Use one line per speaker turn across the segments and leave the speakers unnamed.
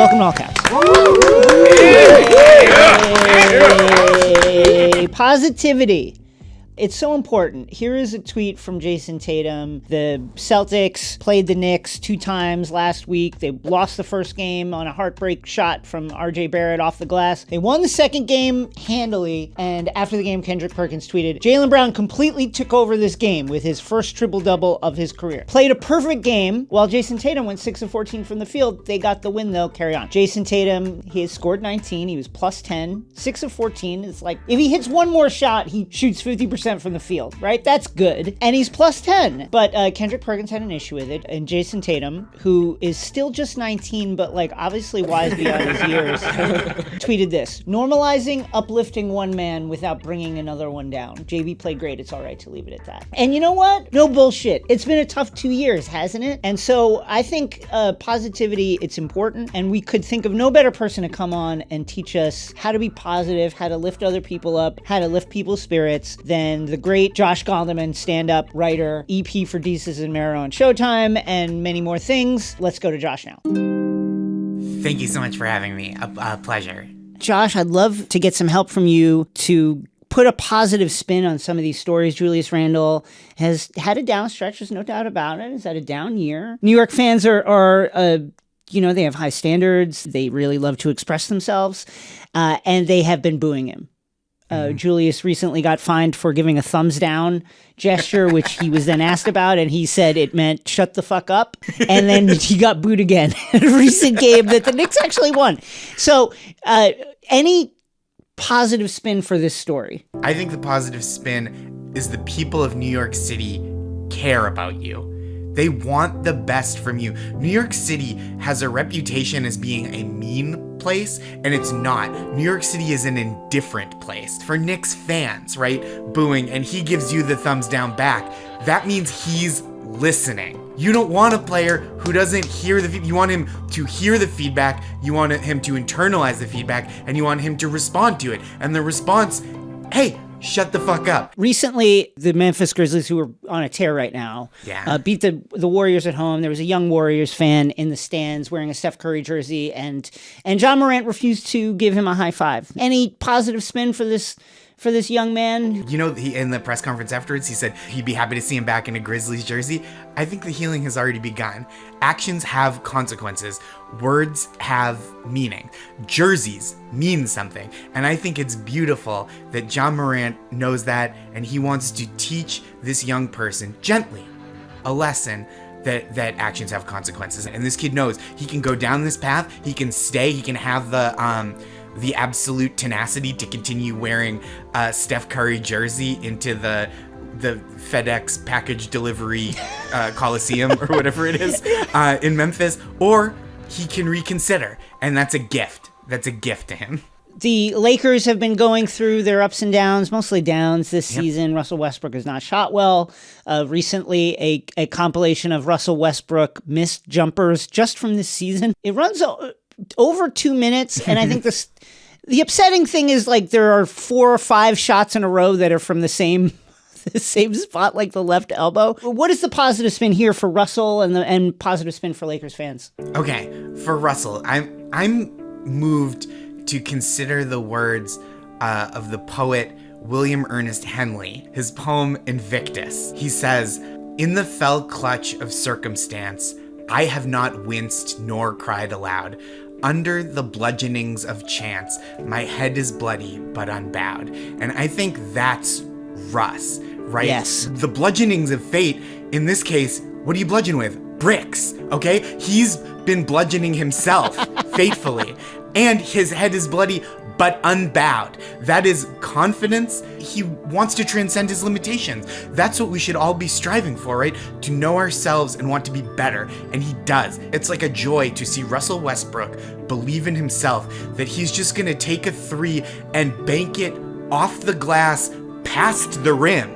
Welcome to All Caps. Positivity. It's so important. Here is a tweet from Jayson Tatum. The Celtics played the Knicks 2 times last week. They lost the first game on a heartbreak shot from RJ Barrett off the glass. They won the second game handily. And after the game, Kendrick Perkins tweeted, Jaylen Brown completely took over this game with his first triple-double of his career. Played a perfect game while Jayson Tatum went 6 of 14 from the field. They got the win though. Carry on. Jayson Tatum, he has scored 19. He was plus 10. 6 of 14. It's like, if he hits one more shot, he shoots 50% from the field, right? That's good. And he's plus 10. But Kendrick Perkins had an issue with it. And Jayson Tatum, who is still just 19, but like obviously wise beyond his years, tweeted this: normalizing uplifting one man without bringing another one down. JB played great. It's all right to leave it at that. And you know what? No bullshit. It's been a tough 2 years, hasn't it? And so I think positivity, it's important. And we could think of no better person to come on and teach us how to be positive, how to lift other people up, how to lift people's spirits than the great Josh Gondelman, stand-up writer, EP for Desus and Mero on Showtime, and many more things. Let's go to Josh now.
Thank you so much for having me. A pleasure.
Josh, I'd love to get some help from you to put a positive spin on some of these stories. Julius Randle has had a down stretch, there's no doubt about it. He's had a down year. New York fans are they have high standards. They really love to express themselves, and they have been booing him. Julius recently got fined for giving a thumbs down gesture, which he was then asked about, and he said it meant shut the fuck up. And then he got booed again in a recent game that the Knicks actually won. So any positive spin for this story?
I think the positive spin is the people of New York City care about you. They want the best from you. New York City has a reputation as being a mean place, and it's not. New York City is an indifferent place. For Knicks fans, right, booing, and he gives you the thumbs down back, that means he's listening. You don't want a player who doesn't hear you want him to hear the feedback, you want him to internalize the feedback, and you want him to respond to it. And the response, hey, shut the fuck up.
Recently, the Memphis Grizzlies, who are on a tear right now, beat the Warriors at home. There was a young Warriors fan in the stands wearing a Steph Curry jersey, and John Morant refused to give him a high five. Any positive spin for this young man?
You know, he in the press conference afterwards, he said he'd be happy to see him back in a Grizzlies jersey. I think the healing has already begun. Actions have consequences. Words have meaning. Jerseys mean something. And I think it's beautiful that John Morant knows that, and he wants to teach this young person gently a lesson that actions have consequences. And this kid knows he can go down this path, he can stay, he can have the absolute tenacity to continue wearing a Steph Curry jersey into the FedEx package delivery Coliseum or whatever it is in Memphis, or he can reconsider, and that's a gift. That's a gift to him.
The Lakers have been going through their ups and downs, mostly downs this season. Russell Westbrook has not shot well. Recently, a compilation of Russell Westbrook missed jumpers just from this season. It runs over 2 minutes, and I think the upsetting thing is like there are 4 or 5 shots in a row that are from the same spot, like the left elbow. What is the positive spin here for Russell and positive spin for Lakers fans?
Okay, for Russell, I'm moved to consider the words of the poet William Ernest Henley, his poem Invictus. He says, "In the fell clutch of circumstance, I have not winced nor cried aloud. Under the bludgeonings of chance, my head is bloody but unbowed." And I think that's Russ, right?
Yes.
The bludgeonings of fate, in this case, what do you bludgeon with? Bricks, okay? He's been bludgeoning himself faithfully, and his head is bloody but unbowed. That is confidence. He wants to transcend his limitations. That's what we should all be striving for, right? To know ourselves and want to be better, and he does. It's like a joy to see Russell Westbrook believe in himself, that he's just gonna take a 3 and bank it off the glass past the rim.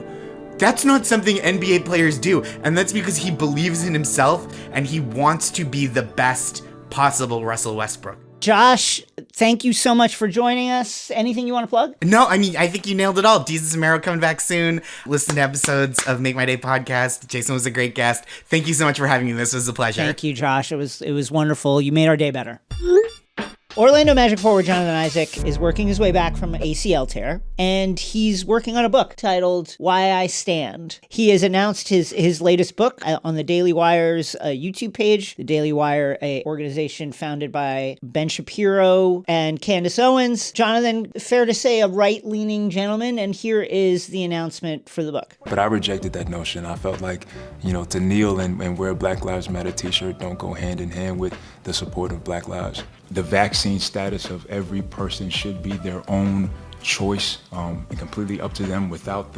That's not something NBA players do, and that's because he believes in himself and he wants to be the best possible Russell Westbrook.
Josh, thank you so much for joining us. Anything you want to plug?
No, I mean, I think you nailed it all. Desus and Mero coming back soon. Listen to episodes of Make My Day podcast. Jayson was a great guest. Thank you so much for having me. This was a pleasure.
Thank you, Josh. It was wonderful. You made our day better. Orlando Magic forward Jonathan Isaac is working his way back from ACL tear, and he's working on a book titled Why I Stand. He has announced his latest book on the Daily Wire's YouTube page. The Daily Wire, a organization founded by Ben Shapiro and Candace Owens. Jonathan, fair to say, a right-leaning gentleman, and here is the announcement for the book.
But I rejected that notion. I felt like, to kneel and wear a Black Lives Matter t-shirt don't go hand in hand with the support of Black lives. The vaccine status of every person should be their own choice and completely up to them without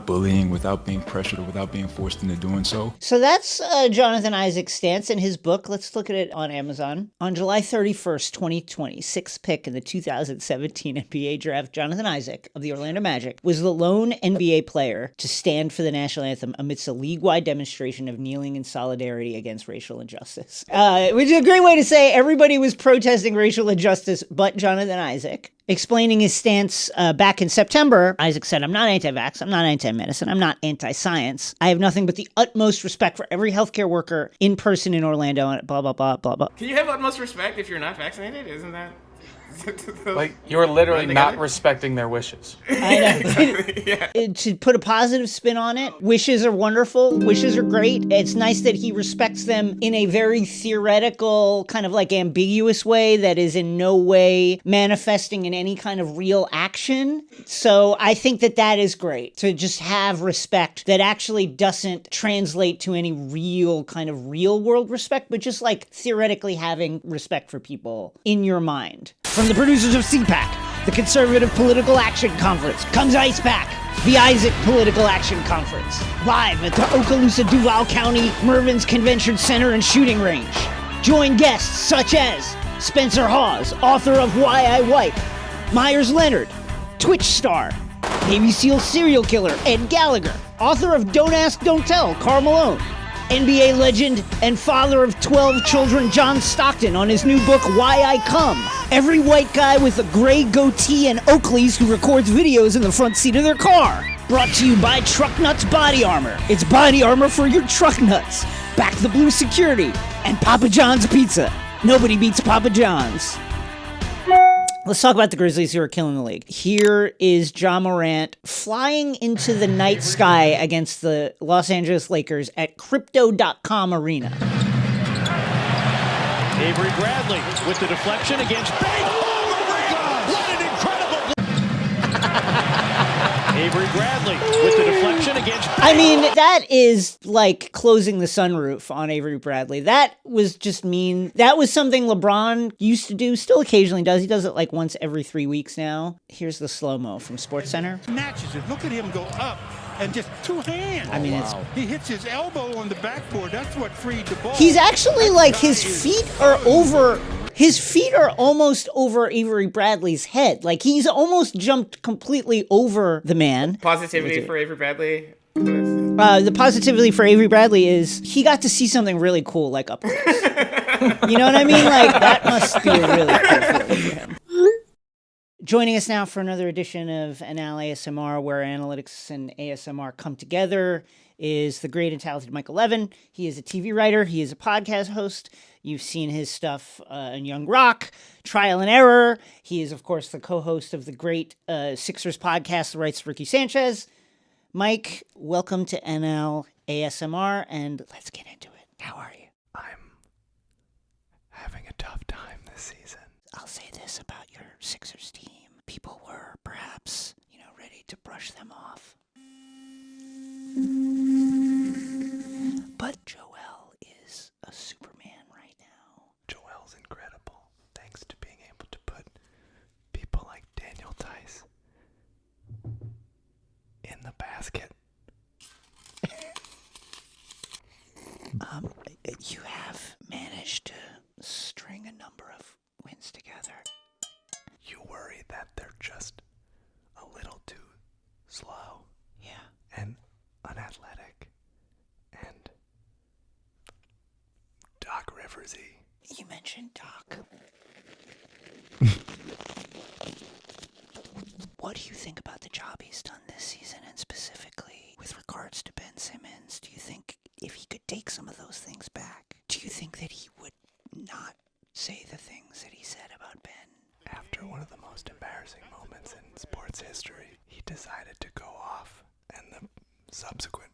bullying, without being pressured, or without being forced into doing so.
So that's Jonathan Isaac's stance in his book. Let's look at it on Amazon. On July 31st, 2020, sixth pick in the 2017 NBA draft, Jonathan Isaac of the Orlando Magic was the lone NBA player to stand for the national anthem amidst a league-wide demonstration of kneeling in solidarity against racial injustice. Which is a great way to say everybody was protesting racial injustice but Jonathan Isaac. Explaining his stance back in September, Isaac said, "I'm not anti-vax, I'm not anti-medicine, I'm not anti-science. I have nothing but the utmost respect for every healthcare worker in person in Orlando," and blah, blah, blah, blah, blah.
Can you have utmost respect if you're not vaccinated? Isn't that...
Like, you're literally not respecting their wishes.
I know.
Yeah.
To put a positive spin on it, wishes are wonderful. Wishes are great. It's nice that he respects them in a very theoretical, kind of like ambiguous way that is in no way manifesting in any kind of real action. So I think that is great, to just have respect that actually doesn't translate to any real kind of real world respect, but just like theoretically having respect for people in your mind. From the producers of CPAC, the Conservative Political Action Conference, comes ICE-PAC, the Isaac Political Action Conference, live at the Okaloosa Duval County Mervyn's Convention Center and Shooting Range. Join guests such as Spencer Hawes, author of Why I Wipe, Myers Leonard, Twitch star, Navy SEAL serial killer Ed Gallagher, author of Don't Ask, Don't Tell, Karl Malone, NBA legend and father of 12 children John Stockton on his new book, Why I Come. Every white guy with a gray goatee and Oakleys who records videos in the front seat of their car. Brought to you by Truck Nuts Body Armor. It's body armor for your truck nuts. Back the Blue Security and Papa John's Pizza. Nobody beats Papa John's. Let's talk about the Grizzlies who are killing the league. Here is Ja Morant flying into the night sky against the Los Angeles Lakers at Crypto.com Arena.
Avery Bradley with the deflection against Bang! Oh my God! What an incredible... Avery Bradley with the deflection against Bang!
I mean, that is like closing the sunroof on Avery Bradley. That was just mean. That was something LeBron used to do, still occasionally does. He does it like once every 3 weeks now. Here's the slow-mo from SportsCenter.
Snatches it. Look at him go up and just two hands.
I mean,
he hits his elbow on the backboard. That's what freed the ball.
He's actually like, his feet are almost over Avery Bradley's head. Like, he's almost jumped completely over the man.
Positivity for Avery Bradley.
The positivity for Avery Bradley is he got to see something really cool, like up close. You know what I mean? Like, that must be a really cool feeling for him. Joining us now for another edition of ANALYSMR, where analytics and ASMR come together, is the great and talented Michael Levin. He is a TV writer. He is a podcast host. You've seen his stuff in Young Rock, Trial and Error. He is, of course, the co-host of the great Sixers podcast, The Rights of Ricky Sanchez. Mike, welcome to ANALYSMR, and let's get into it. How are you?
I'm having a tough time this season.
I'll say this about your Sixers team. People were perhaps, ready to brush them off. But Joel is a Superman right now.
Joel's incredible, thanks to being able to put people like Daniel Tice in the basket.
You have managed to string a number of wins together.
You worry that they're just a little too slow.
Yeah.
And unathletic. And Doc Riversy.
You mentioned Doc. What do you think about the job he's done this season, and specifically with regards to Ben Simmons? Do you think if he could take some of those things back, do you think that he would not say the things that he said about
through one of the most embarrassing moments in sports history. He decided to go off, and the subsequent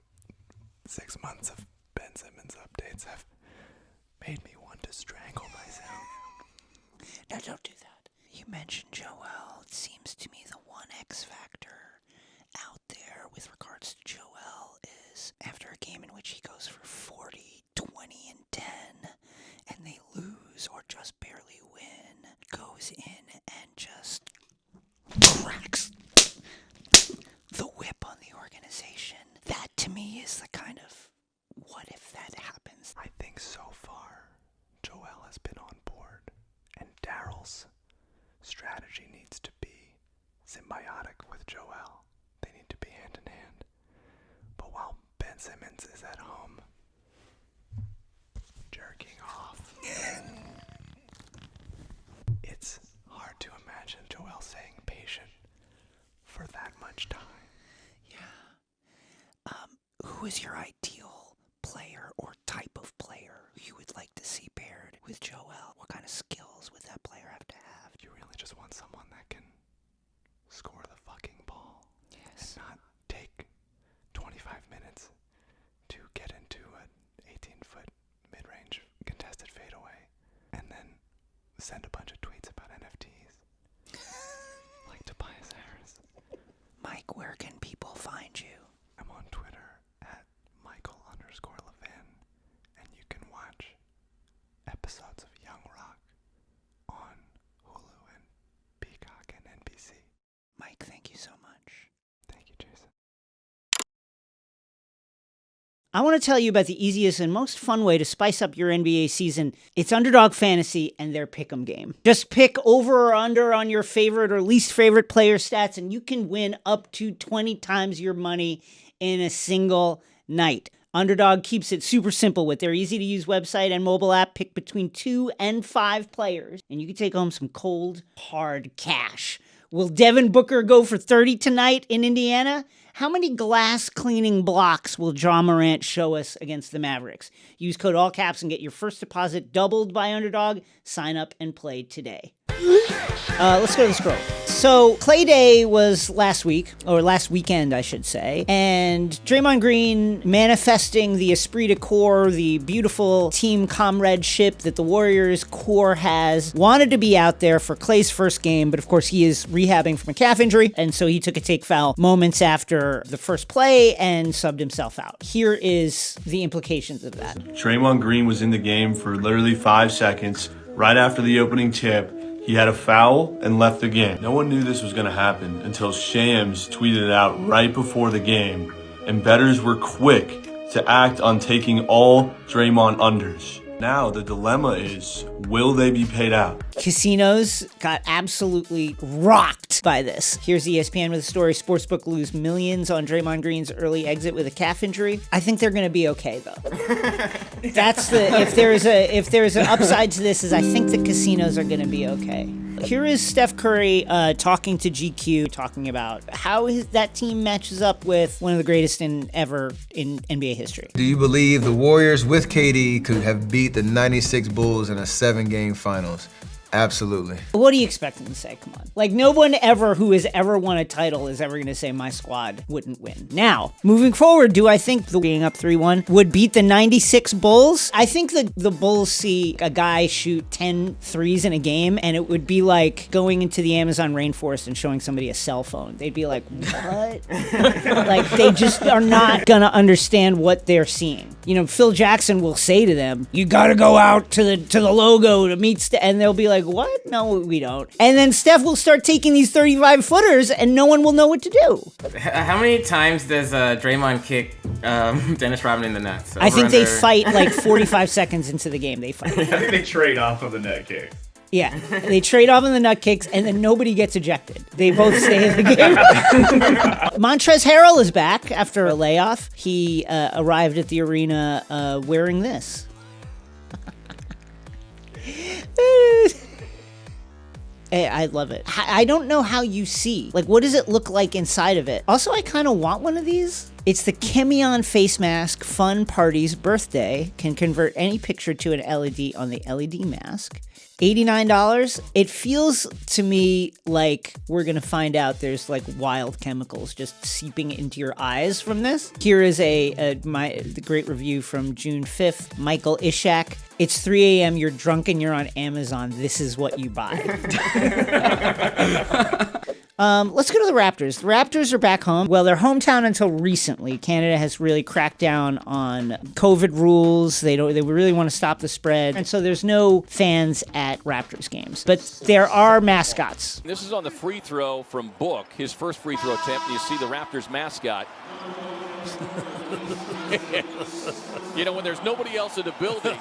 6 months of Ben Simmons updates have made me want to strangle myself.
No, don't do that. You mentioned Joel. It seems to me the one X factor out there with regards to Joel is after a game in which he goes for 40, 20, and 10, and they lose or just barely win, goes in and just cracks the whip on the organization. That to me is the kind of what if that happens.
I think so far, Joel has been on board, and Daryl's strategy needs to be symbiotic with Joel. They need to be hand in hand. But while Ben Simmons is at home jerking off, it's hard to imagine Joel staying patient for that much time.
Yeah. Who is your ideal player or type of player you would like to see paired with Joel? What kind of skills would that player have to have?
You really just want someone that can score the fucking ball.
Yes.
And not take 25 minutes to get into an 18-foot mid-range contested fadeaway and then send a bunch of tweets about NFTs. Like Tobias Harris.
Mike, where can people find you?
I'm on Twitter at Michael_Levin, and you can watch episodes of Young Rock on Hulu and Peacock and NBC.
Mike, thank you so much.
Thank you, Jason.
I want to tell you about the easiest and most fun way to spice up your NBA season. It's Underdog Fantasy and their Pick'em game. Just pick over or under on your favorite or least favorite player stats, and you can win up to 20 times your money in a single night. Underdog keeps it super simple with their easy-to-use website and mobile app. Pick between 2 and 5 players, and you can take home some cold, hard cash. Will Devin Booker go for 30 tonight in Indiana? How many glass cleaning blocks will Ja Morant show us against the Mavericks? Use code ALLCAPS and get your first deposit doubled by Underdog. Sign up and play today. Let's go to the scroll. So Clay Day was last week, or last weekend, I should say, and Draymond Green manifesting the esprit de corps, the beautiful team comradeship that the Warriors core has, wanted to be out there for Clay's first game, but of course he is rehabbing from a calf injury, and so he took a take foul moments after the first play and subbed himself out. Here is the implications of that.
Draymond Green was in the game for literally 5 seconds. Right after the opening tip, he had a foul and left the game. No one knew this was going to happen until Shams tweeted it out right before the game, and bettors were quick to act on taking all Draymond unders. Now the dilemma is, will they be paid out?
Casinos got absolutely rocked by this. Here's ESPN with a story. Sportsbook lose millions on Draymond Green's early exit with a calf injury. I think they're going to be okay, though. That's the if there's an upside to this is I think the casinos are going to be okay. Here is Steph Curry talking to GQ, talking about how that team matches up with one of the greatest ever in NBA history.
Do you believe the Warriors with KD could have beat the 96 Bulls in a 7-game finals? Absolutely.
What do you expect them to say? Come on. Like, no one ever who has ever won a title is ever going to say my squad wouldn't win. Now, moving forward, do I think the being up 3-1 would beat the 96 Bulls? I think the Bulls see a guy shoot 10 threes in a game, and it would be like going into the Amazon rainforest and showing somebody a cell phone. They'd be like, what? Like, they just are not going to understand what they're seeing. You know, Phil Jackson will say to them, you got to go out to the logo to meet and they'll be like, what? No, we don't. And then Steph will start taking these 35-footers and no one will know what to do.
How many times does Draymond kick Dennis Rodman in the nuts?
I think they fight like 45 seconds into the game. They fight.
I think they trade off of the net kick.
Yeah, they trade off on the nut kicks, and then nobody gets ejected. They both stay in the game. Montrezl Harrell is back after a layoff. He arrived at the arena wearing this. I love it. I don't know how you see. Like, what does it look like inside of it? Also, I kind of want one of these. It's the Chemion face mask Fun Party's birthday can convert any picture to an LED on the LED mask. $89. It feels to me like we're going to find out there's like wild chemicals just seeping into your eyes from this. Here is the great review from June 5th. Michael Ishak. It's 3 a.m. You're drunk and you're on Amazon. This is what you buy. Let's go to the Raptors. The Raptors are back home. Well, their hometown until recently. Canada has really cracked down on COVID rules. They really want to stop the spread. And so there's no fans at Raptors games. But there are mascots.
This is on the free throw from Book, his first free throw attempt. You see the Raptors mascot. You know, when there's nobody else in the building,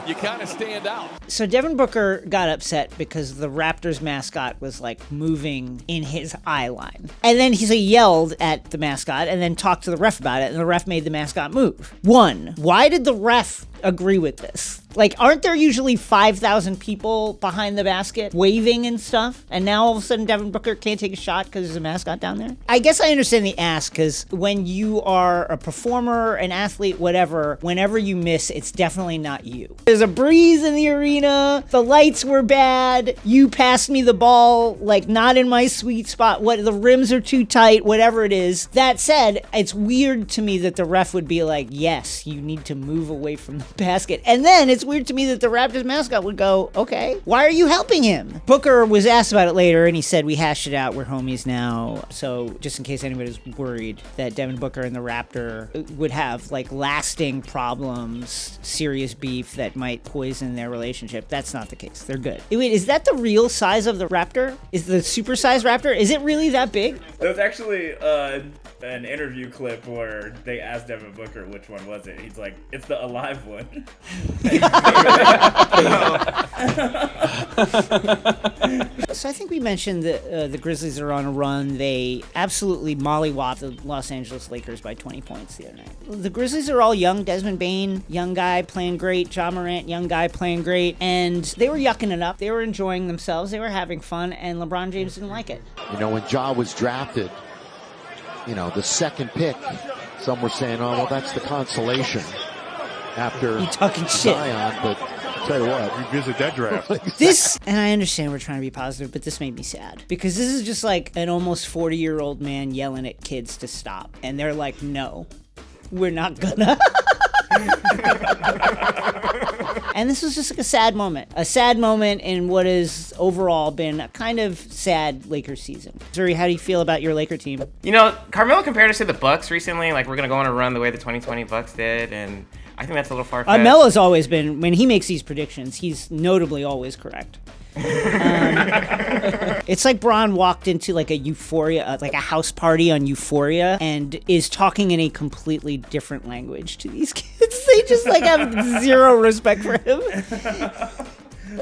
you kind of stand out.
So Devin Booker got upset because the Raptors mascot was like moving in his eye line. And then he yelled at the mascot and then talked to the ref about it, and the ref made the mascot move. One, why did the ref agree with this? Like, aren't there usually 5,000 people behind the basket waving and stuff? And now all of a sudden Devin Booker can't take a shot because there's a mascot down there? I guess I understand the ask, because when you are a performer, an athlete, whatever, whenever you miss, it's definitely not you. There's a breeze in the arena. The lights were bad. You passed me the ball, like, not in my sweet spot. What, the rims are too tight, whatever it is. That said, it's weird to me that the ref would be like, yes, you need to move away from the basket. And then it's weird to me that the Raptors mascot would go, okay, why are you helping him? Booker was asked about it later, and he said, we hashed it out. We're homies now. So just in case anybody's worried that Devin Booker and the Raptor would have like lasting problems, serious beef that might poison their relationship, that's not the case. They're good. Wait, is that the real size of the Raptor? Is the supersized Raptor? Is it really that big?
There was actually an interview clip where they asked Devin Booker which one was it. He's like, it's the alive one.
So I think we mentioned that the Grizzlies are on a run. They absolutely mollywopped the Los Angeles Lakers by 20 points the other night. The Grizzlies are all young. Desmond Bane, young guy playing great. Ja Morant, young guy playing great. And they were yucking it up. They were enjoying themselves. They were having fun. And LeBron James didn't like it.
You know, when Ja was drafted, you know, the second pick, some were saying, oh, well, that's the consolation after
talking shit.
Zion, but I'll tell you what,
revisit that draft.
Exactly.
This, and I understand we're trying to be positive, but this made me sad because this is just like an almost 40-year-old man yelling at kids to stop, and they're like, no, we're not gonna. And this was just like a sad moment in what has overall been a kind of sad Lakers season. Zuri, how do you feel about your Laker team?
You know, Carmelo compared us to the Bucks recently. Like, we're going to go on a run the way the 2020 Bucks did, and I think that's a little far-fetched.
Melo's always been, when he makes these predictions, he's notably always correct. It's like Bron walked into like a Euphoria, like a house party on Euphoria, and is talking in a completely different language to these kids. They just like have zero respect for him.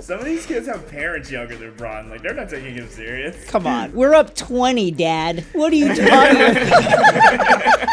Some of these kids have parents younger than Bron. Like, they're not taking him serious.
Come on. We're up 20, Dad. What are you talking about?